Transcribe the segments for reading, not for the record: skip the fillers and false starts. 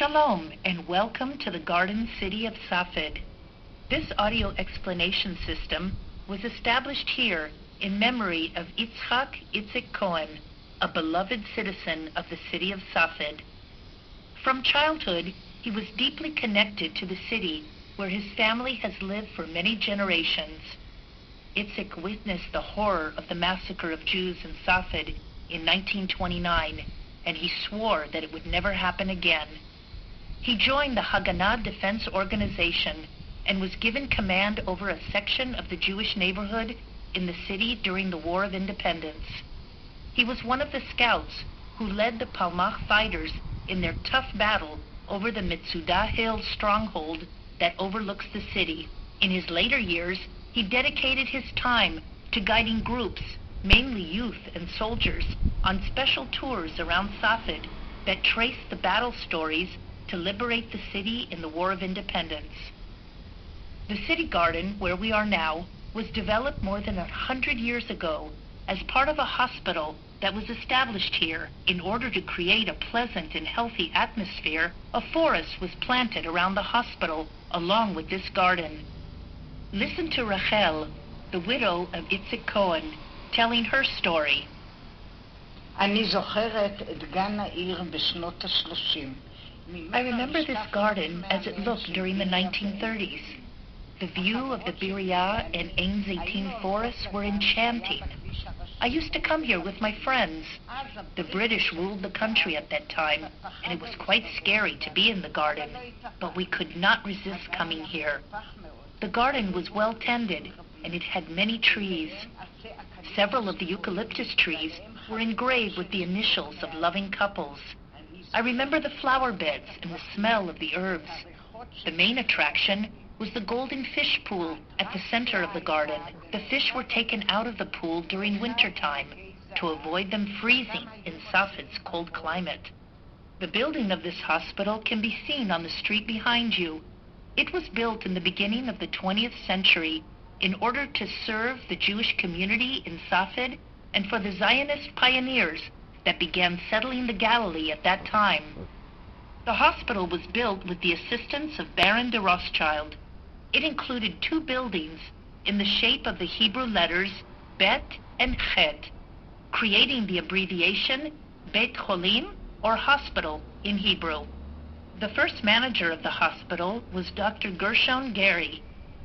Shalom and welcome to the Garden City of Safed. This audio explanation system was established here in memory of Itskovich Cohen, a beloved citizen of the city of Safed. From childhood, he was deeply connected to the city where his family has lived for many generations. Itzik witnessed the horror of the massacre of Jews in Safed in 1929, and he swore that it would never happen again. He joined the Haganah Defense Organization and was given command over a section of the Jewish neighborhood in the city during the War of Independence. He was one of the scouts who led the Palmach fighters in their tough battle over the Metzudah Hill stronghold that overlooks the city. In his later years, he dedicated his time to guiding groups, mainly youth and soldiers, on special tours around Safed that trace the battle stories to liberate the city in the War of Independence. The city garden, where we are now, was developed more than 100 years ago as part of a hospital that was established here. In order to create a pleasant and healthy atmosphere, a forest was planted around the hospital along with this garden. Listen to Rachel, the widow of Itzik Cohen, telling her story. אני זוכרת את גן העיר בשנות ה-30. I remember this garden as it looked during the 1930s. The view of the Tiberias and Ein Zeitim forests were enchanting. I used to come here with my friends. The British ruled the country at that time, and it was quite scary to be in the garden, but we could not resist coming here. The garden was well tended, and it had many trees. Several of the eucalyptus trees were engraved with the initials of loving couples. I remember the flower beds and the smell of the herbs. The main attraction was the golden fish pool at the center of the garden. The fish were taken out of the pool during winter time to avoid them freezing in Safed's cold climate. The building of this hospital can be seen on the street behind you. It was built in the beginning of the 20th century in order to serve the Jewish community in Safed and for the Zionist pioneers that began settling the Galilee at that time. The hospital was built with the assistance of Baron de Rothschild. It included two buildings in the shape of the Hebrew letters Bet and Chet, creating the abbreviation Beit Cholim, or hospital in Hebrew. The first manager of the hospital was Dr. Gershon Gary.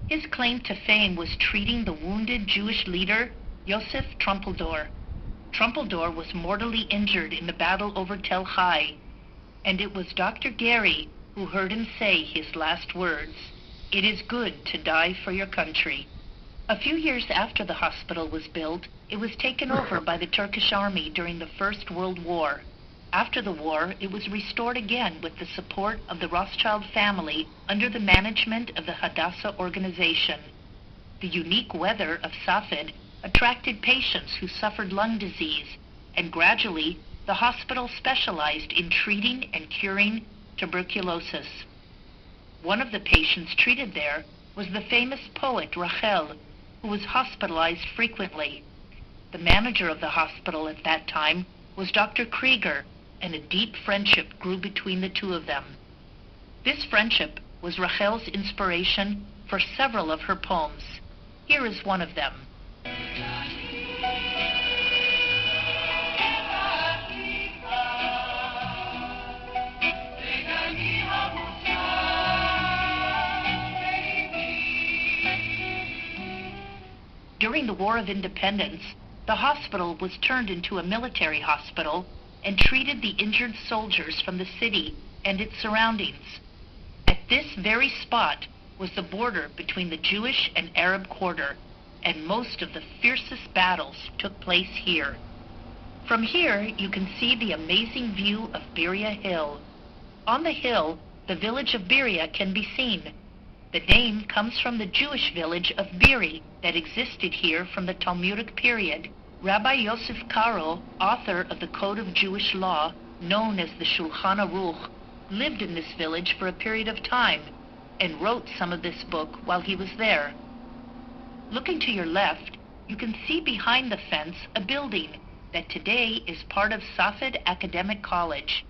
His claim to fame was treating the wounded Jewish leader Yosef Trumpeldor. Trumpeldor was mortally injured in the battle over Tel Hai, and it was Dr. Gary who heard him say his last words, "It is good to die for your country." A few years after the hospital was built, it was taken over by the Turkish army during the First World War. After the war, it was restored again with the support of the Rothschild family under the management of the Hadassah organization. The unique weather of Safed attracted patients who suffered lung disease, and gradually the hospital specialized in treating and curing tuberculosis. One of the patients treated there was the famous poet Rachel, who was hospitalized frequently. The manager of the hospital at that time was Dr. Krieger, and a deep friendship grew between the two of them. This friendship was Rachel's inspiration for several of her poems. Here is one of them. During the War of Independence, the hospital was turned into a military hospital and treated the injured soldiers from the city and its surroundings. At this very spot was the border between the Jewish and Arab quarter, and most of the fiercest battles took place here. From here, you can see the amazing view of Beria Hill. On the hill, the village of Beria can be seen. The name comes from the Jewish village of Beri that existed here from the Talmudic period. Rabbi Yosef Karo, author of the Code of Jewish Law, known as the Shulchan Aruch, lived in this village for a period of time and wrote some of this book while he was there. Looking to your left, you can see behind the fence a building that today is part of Safed Academic College.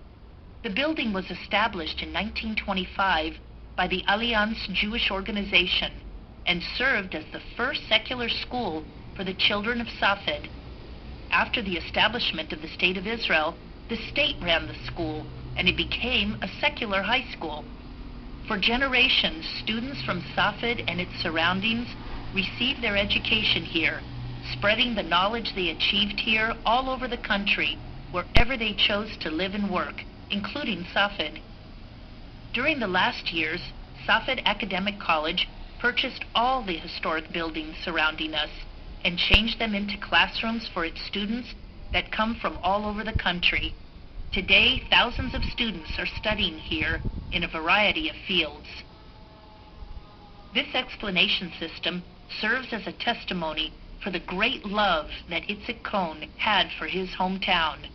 The building was established in 1925 by the Alliance Jewish Organization and served as the first secular school for the children of Safed. After the establishment of the State of Israel, the state ran the school, and it became a secular high school. For generations, students from Safed and its surroundings received their education here, spreading the knowledge they achieved here all over the country, wherever they chose to live and work, including Safed. During the last years, Safed Academic College purchased all the historic buildings surrounding us and changed them into classrooms for its students that come from all over the country. Today, thousands of students are studying here in a variety of fields. This explanation system serves as a testimony for the great love that Itskovich had for his hometown.